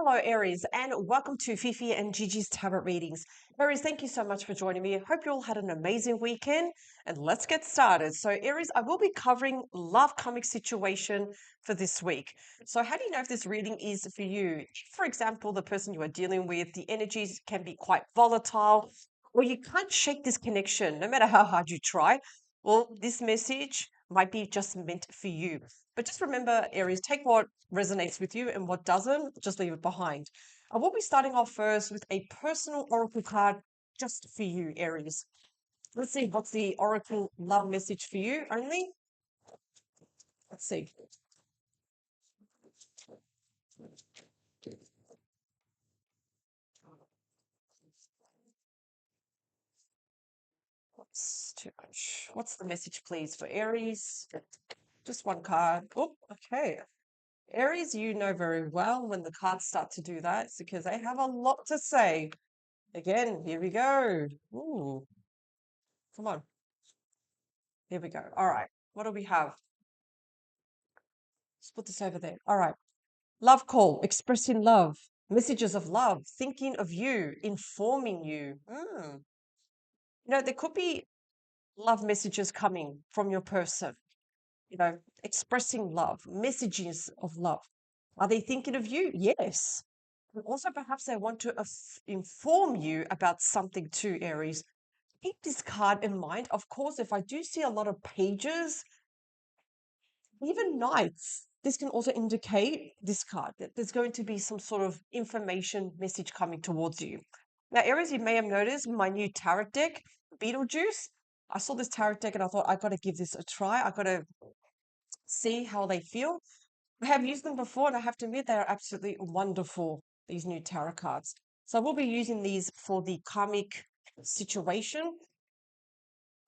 Hello, Aries, and welcome to Fifi and Gigi's Tarot Readings. Aries, thank you so much for joining me. I hope you all had an amazing weekend, and let's get started. So, Aries, I will be covering love comic situation for this week. So, how do you know if this reading is for you? For example, the person you are dealing with, the energies can be quite volatile, or you can't shake this connection no matter how hard you try. Well, this message might be just meant for you. But just remember, Aries, take what resonates with you and what doesn't, just leave it behind. I will be starting off first with a personal oracle card just for you, Aries. Let's see what's the oracle love message for you only. Let's see. What's too much? What's the message, please, for Aries? Just one card. Oh, okay. Aries, you know very well when the cards start to do that. It's because they have a lot to say. Again, here we go. Ooh, come on. Here we go. All right. What do we have? Let's put this over there. All right. Love call, expressing love, messages of love, thinking of you, informing you. There could be love messages coming from your person, expressing love, messages of love. Are they thinking of you? Yes. But also, perhaps they want to inform you about something too, Aries. Keep this card in mind. Of course, if I do see a lot of pages, even knights, this can also indicate this card that there's going to be some sort of information message coming towards you. Now, Aries, you may have noticed my new tarot deck, Beetlejuice. I saw this tarot deck and I thought I got to give this a try. I got to see how they feel. I have used them before and I have to admit they are absolutely wonderful, these new tarot cards. So I will be using these for the karmic situation.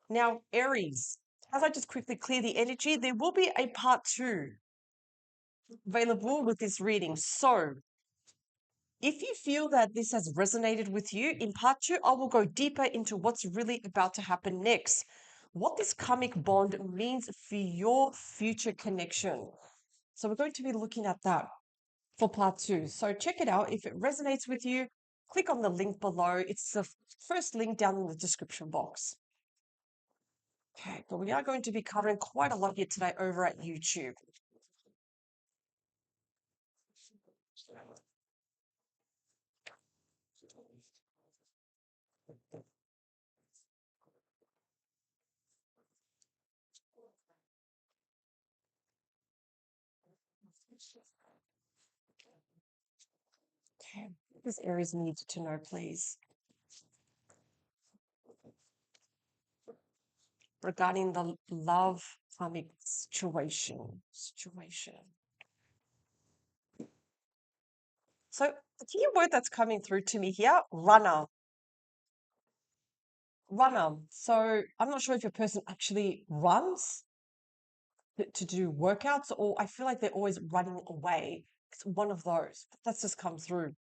Now, Aries, as I just quickly clear the energy, there will be a part two available with this reading. So, if you feel that this has resonated with you, in part two, I will go deeper into what's really about to happen next. What this karmic bond means for your future connection. So, we're going to be looking at that for part two. So, check it out. If it resonates with you, click on the link below. It's the first link down in the description box. Okay, but we are going to be covering quite a lot here today over at YouTube. Okay, what does Aries need to know, please, regarding the love karmic situation. So the key word that's coming through to me here, runner. Runner. So I'm not sure if your person actually runs to do workouts, or I feel like they're always running away. It's one of those. But that's just come through.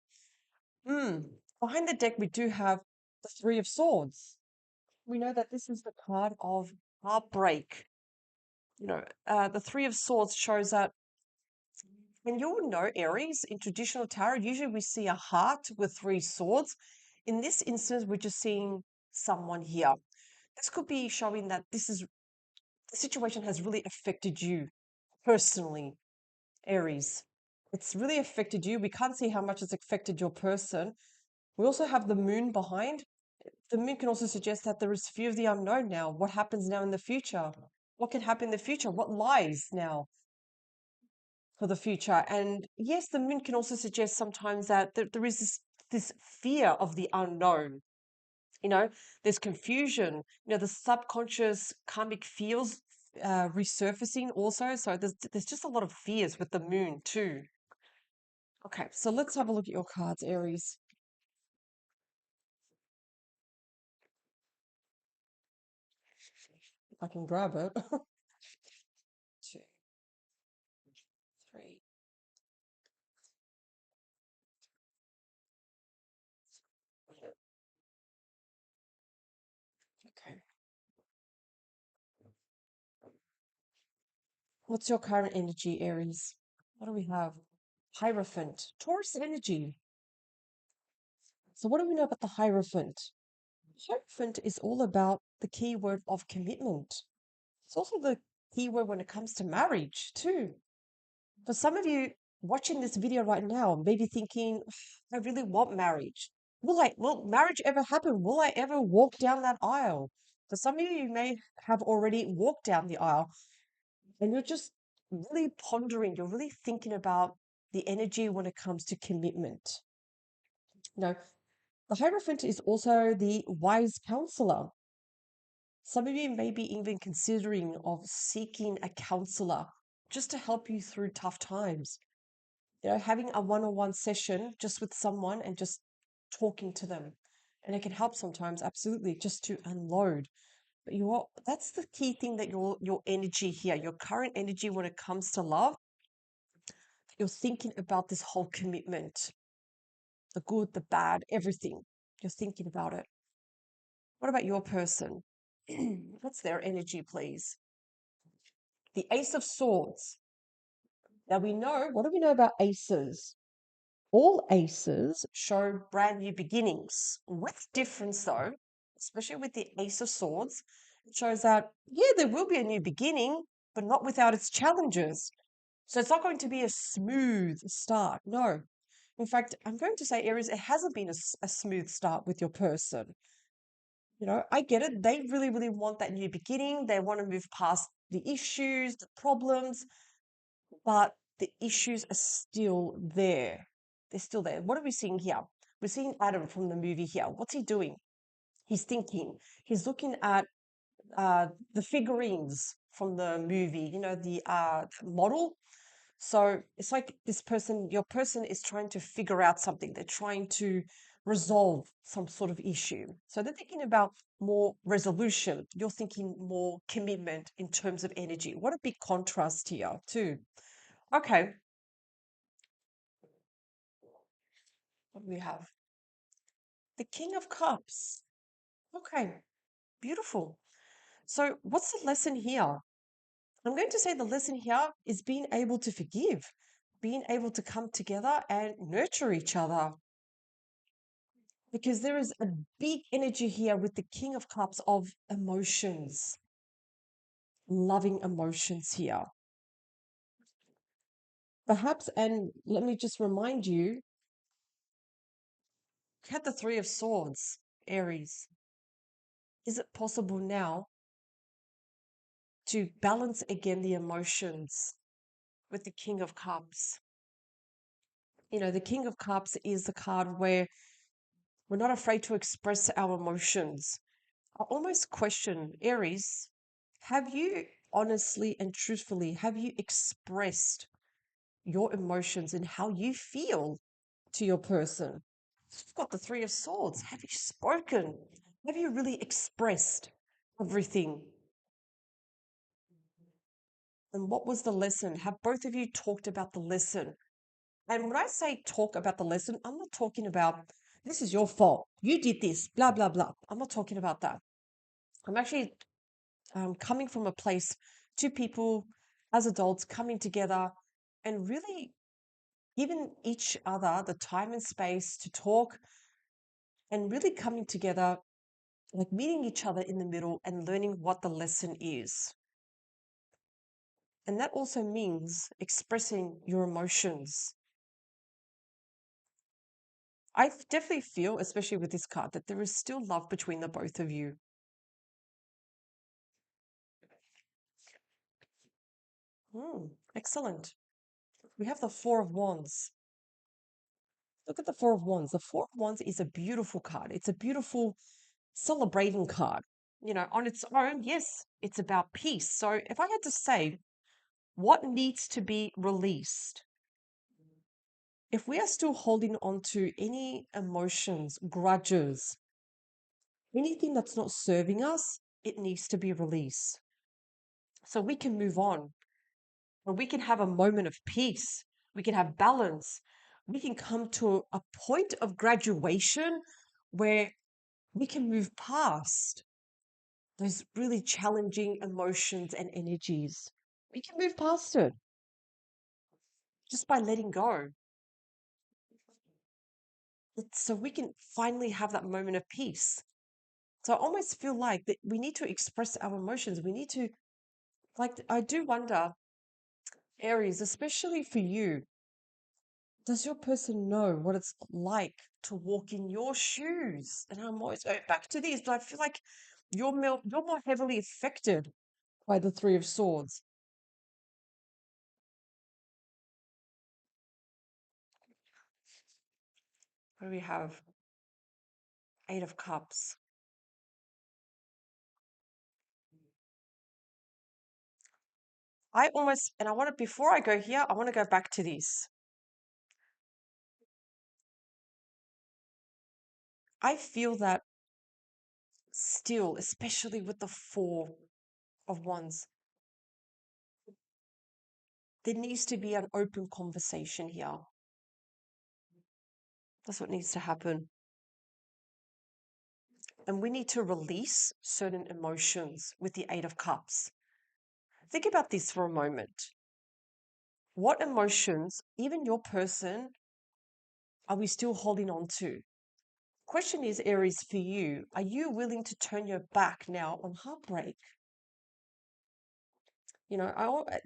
Behind the deck, we do have the Three of Swords. We know that this is the card of heartbreak. The Three of Swords shows that, and you'll know, Aries, in traditional tarot, usually we see a heart with three swords. In this instance, we're just seeing someone here. This could be showing that the situation has really affected you personally, Aries. It's really affected you. We can't see how much it's affected your person. We also have the moon behind. The moon can also suggest that there is fear of the unknown now. What happens now in the future? What can happen in the future? What lies now for the future? And yes, the moon can also suggest sometimes that there is this fear of the unknown. There's confusion. The subconscious karmic feels resurfacing also. So there's just a lot of fears with the moon too. Okay, so let's have a look at your cards, Aries. If I can grab it. Two, three. Okay. What's your current energy, Aries? What do we have? Hierophant, Taurus energy. So, what do we know about the Hierophant? Hierophant is all about the keyword of commitment. It's also the keyword when it comes to marriage, too. For some of you watching this video right now, maybe thinking, I really want marriage. Will marriage ever happen? Will I ever walk down that aisle? For some of you, you may have already walked down the aisle and you're just really pondering, you're really thinking about the energy when it comes to commitment. You know, the Hierophant is also the wise counselor. Some of you may be even considering of seeking a counselor just to help you through tough times. Having a one-on-one session just with someone and just talking to them. And it can help sometimes, absolutely, just to unload. But that's the key thing, that your energy here, your current energy when it comes to love, you're thinking about this whole commitment, the good, the bad, everything. You're thinking about it. What about your person? What's their energy, please? The Ace of Swords. Now what do we know about aces? All aces show brand new beginnings. With difference though, especially with the Ace of Swords, it shows that, yeah, there will be a new beginning, but not without its challenges. So it's not going to be a smooth start. No. In fact, I'm going to say, Aries, it hasn't been a smooth start with your person. I get it. They really, really want that new beginning. They want to move past the issues, the problems, but the issues are still there. They're still there. What are we seeing here? We're seeing Adam from the movie here. What's he doing? He's thinking. He's looking at the figurines from the movie, the model. So it's like your person is trying to figure out something. They're trying to resolve some sort of issue. So they're thinking about more resolution. You're thinking more commitment in terms of energy. What a big contrast here, too. Okay, what do we have? The King of Cups. Okay, beautiful. So, what's the lesson here? I'm going to say the lesson here is being able to forgive, being able to come together and nurture each other. Because there is a big energy here with the King of Cups of emotions, loving emotions here. Perhaps, and let me just remind you, you had the Three of Swords, Aries. Is it possible now to balance again the emotions with the King of Cups? The King of Cups is the card where we're not afraid to express our emotions. I almost question, Aries, have you honestly and truthfully, have you expressed your emotions and how you feel to your person? You've got the Three of Swords. Have you spoken? Have you really expressed everything? And what was the lesson? Have both of you talked about the lesson? And when I say talk about the lesson, I'm not talking about this is your fault. You did this, blah, blah, blah. I'm not talking about that. I'm actually coming from a place, two people as adults coming together and really giving each other the time and space to talk and really coming together, like meeting each other in the middle and learning what the lesson is. And that also means expressing your emotions. I definitely feel, especially with this card, that there is still love between the both of you. Excellent. We have the Four of Wands. Look at the Four of Wands. The Four of Wands is a beautiful card. It's a beautiful celebrating card. On its own, yes, it's about peace. So if I had to say what needs to be released, if we are still holding on to any emotions, grudges, anything that's not serving us, it needs to be released. So we can move on, or we can have a moment of peace. We can have balance. We can come to a point of graduation where we can move past those really challenging emotions and energies. We can move past it just by letting go. so we can finally have that moment of peace. So I almost feel like that we need to express our emotions. We need to, like, I do wonder, Aries, especially for you, does your person know what it's like to walk in your shoes? And I'm always going back to these, but I feel like you're more heavily affected by the Three of Swords. What do we have? Eight of Cups. I almost, and I want to, before I go here, I want to go back to this. I feel that still, especially with the Four of Wands, there needs to be an open conversation here. That's what needs to happen. And we need to release certain emotions with the Eight of Cups. Think about this for a moment. What emotions, even your person, are we still holding on to? Question is, Aries, for you, are you willing to turn your back now on heartbreak?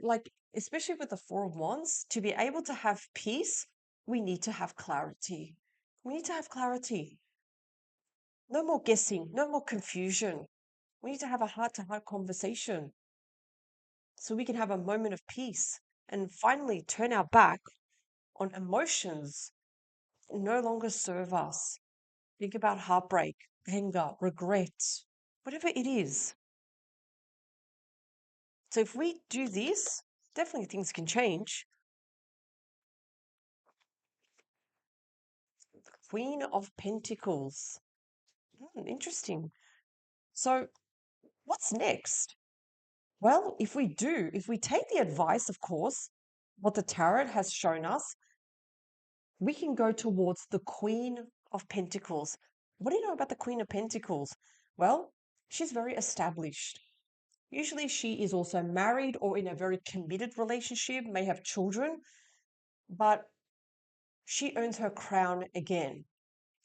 Like, especially with the Four of Wands, to be able to have peace, we need to have clarity. We need to have clarity. No more guessing, no more confusion. We need to have a heart to heart conversation so we can have a moment of peace and finally turn our back on emotions that no longer serve us. Think about heartbreak, anger, regret, whatever it is. So if we do this, definitely things can change. Queen of Pentacles. Interesting. So what's next? Well, if we take the advice, of course, what the tarot has shown us, we can go towards the Queen of Pentacles. What do you know about the Queen of Pentacles? Well, she's very established. Usually she is also married or in a very committed relationship, may have children, but she earns her crown again.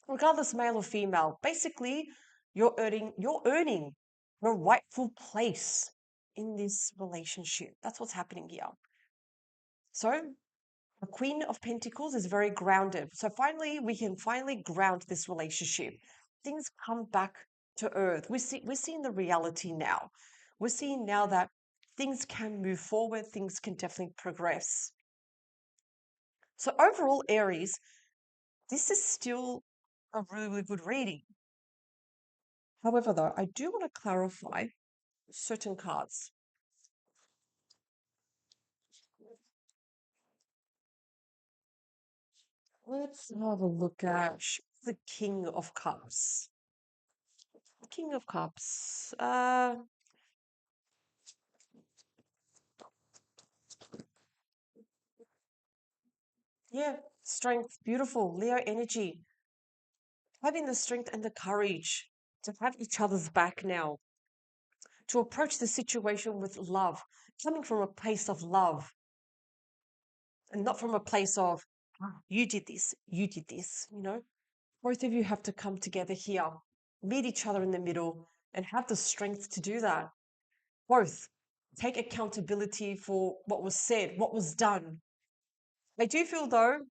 Regardless male or female, basically you're earning your rightful place in this relationship. That's what's happening here. So the Queen of Pentacles is very grounded. So finally, we can finally ground this relationship. Things come back to earth. We're seeing the reality now. We're seeing now that things can move forward, things can definitely progress. So overall, Aries, this is still a really, really good reading. However, though, I do want to clarify certain cards. Let's have a look at the King of Cups. King of Cups. Yeah, strength, beautiful. Leo energy. Having the strength and the courage to have each other's back now, to approach the situation with love, coming from a place of love and not from a place of, "Ah, you did this. Both of you have to come together here, meet each other in the middle, and have the strength to do that. Both take accountability for what was said, what was done. I do feel, though,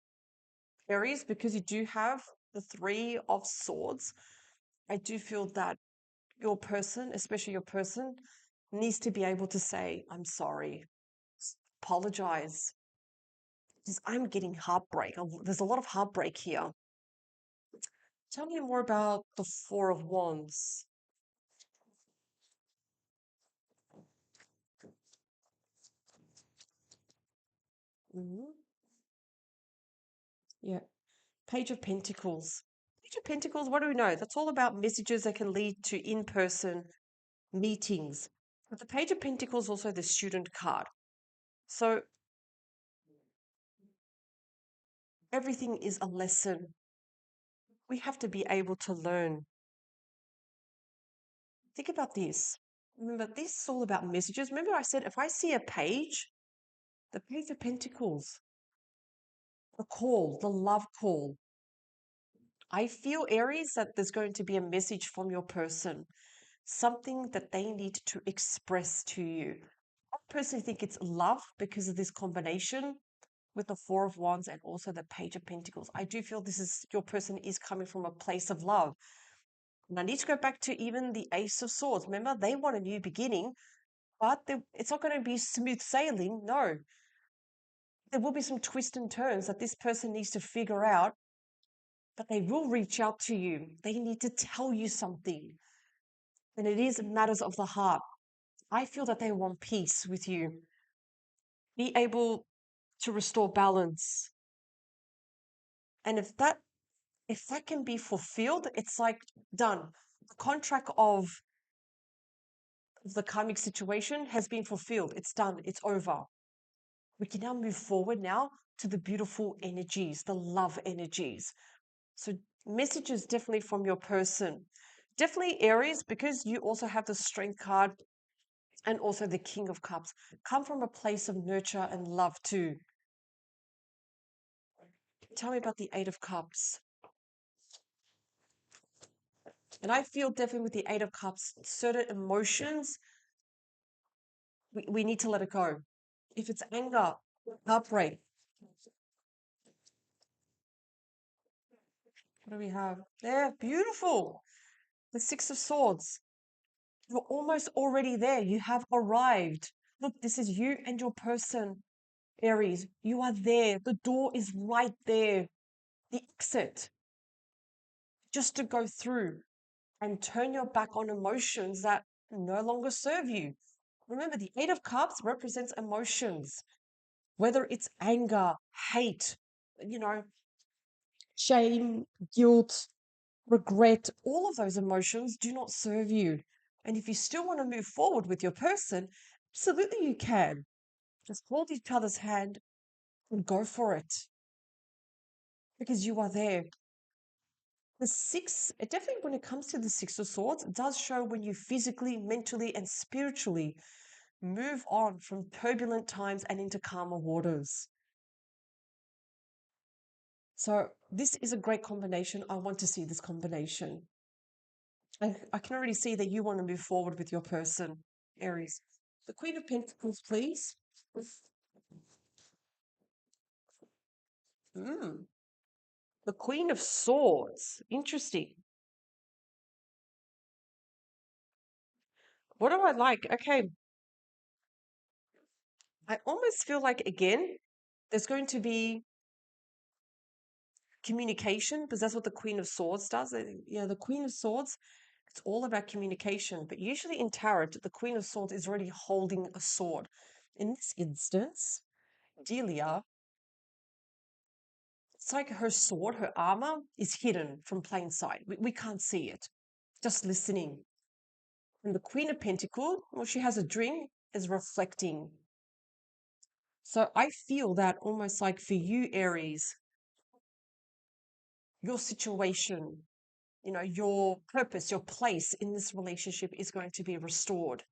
Aries, because you do have the Three of Swords, I do feel that your person, especially your person, needs to be able to say, I'm sorry, apologize. Because I'm getting heartbreak. There's a lot of heartbreak here. Tell me more about the Four of Wands. Hmm. Yeah. Page of Pentacles. Page of Pentacles, what do we know? That's all about messages that can lead to in person meetings. But the Page of Pentacles is also the student card. So everything is a lesson. We have to be able to learn. Think about this. Remember, this is all about messages. Remember, I said if I see a page, the Page of Pentacles, the call, the love call, I feel, Aries, that there's going to be a message from your person, something that they need to express to you. I personally think it's love because of this combination with the Four of Wands and also the Page of Pentacles. I do feel this is your person is coming from a place of love. And I need to go back to even the Ace of Swords. Remember, they want a new beginning, but it's not going to be smooth sailing. No, there will be some twists and turns that this person needs to figure out, but they will reach out to you. They need to tell you something. And it is matters of the heart. I feel that they want peace with you. Be able to restore balance. And if that can be fulfilled, it's like done. The contract of the karmic situation has been fulfilled. It's done. It's over. We can now move forward now to the beautiful energies, the love energies. So messages definitely from your person. Definitely Aries, because you also have the Strength card and also the King of Cups. Come from a place of nurture and love too. Tell me about the Eight of Cups. And I feel definitely with the Eight of Cups, certain emotions, we need to let it go. If it's anger, heartbreak, what do we have? There, beautiful. The Six of Swords. You're almost already there. You have arrived. Look, this is you and your person, Aries. You are there. The door is right there. The exit, just to go through and turn your back on emotions that no longer serve you. Remember, the Eight of Cups represents emotions, whether it's anger, hate, you know, shame, guilt, regret, all of those emotions do not serve you. And if you still want to move forward with your person, absolutely you can. Just hold each other's hand and go for it because you are there. The six, definitely when it comes to the Six of Swords, it does show when you physically, mentally, and spiritually move on from turbulent times and into calmer waters. So this is a great combination. I want to see this combination. I can already see that you want to move forward with your person, Aries. The Queen of Pentacles, please. Mm. The Queen of Swords. Interesting. What do I like? Okay. I almost feel like, again, there's going to be communication because that's what the Queen of Swords does. The Queen of Swords, it's all about communication. But usually in tarot, the Queen of Swords is already holding a sword. In this instance, Delia, it's like her sword, her armor is hidden from plain sight. We can't see it, just listening. And the Queen of Pentacles, well, she has a dream, is reflecting. So I feel that almost like for you, Aries, your situation, your purpose, your place in this relationship is going to be restored.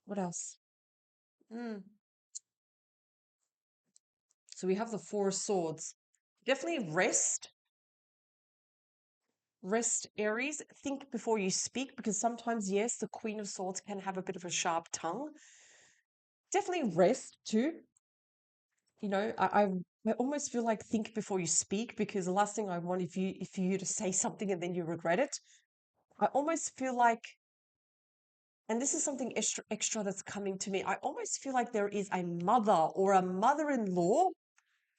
What else? Mm. So we have the Four of Swords. Definitely rest, Aries. Think before you speak because sometimes, yes, the Queen of Swords can have a bit of a sharp tongue. Definitely rest too. I almost feel like think before you speak because the last thing I want if you to say something and then you regret it. I almost feel like, and this is something extra that's coming to me. I almost feel like there is a mother or a mother-in-law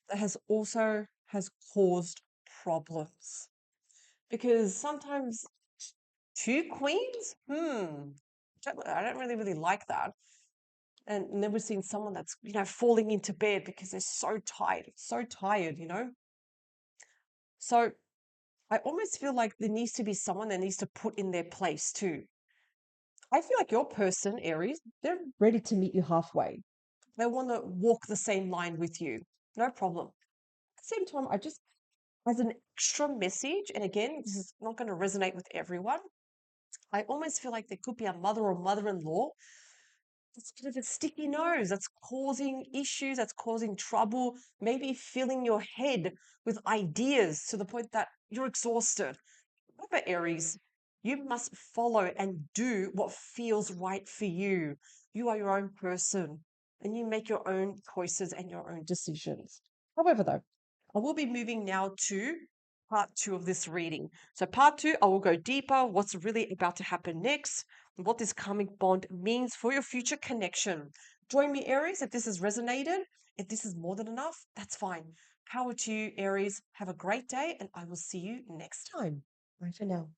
that has caused problems because sometimes two queens, I don't really like that. And never seen someone that's falling into bed because they're so tired. So I almost feel like there needs to be someone that needs to put in their place too. I feel like your person, Aries, they're ready to meet you halfway. They want to walk the same line with you. No problem. At the same time, I just, as an extra message, and again, this is not going to resonate with everyone, I almost feel like there could be a mother or mother-in-law It's a bit of a sticky nose that's causing issues, that's causing trouble, maybe filling your head with ideas to the point that you're exhausted. Remember, Aries, you must follow and do what feels right for you. You are your own person and you make your own choices and your own decisions. However, though, I will be moving now to part two of this reading. So, part two, I will go deeper, what's really about to happen next, and what this karmic bond means for your future connection. Join me, Aries, if this has resonated. If this is more than enough, that's fine. Power to you, Aries. Have a great day, and I will see you next time. Bye for now.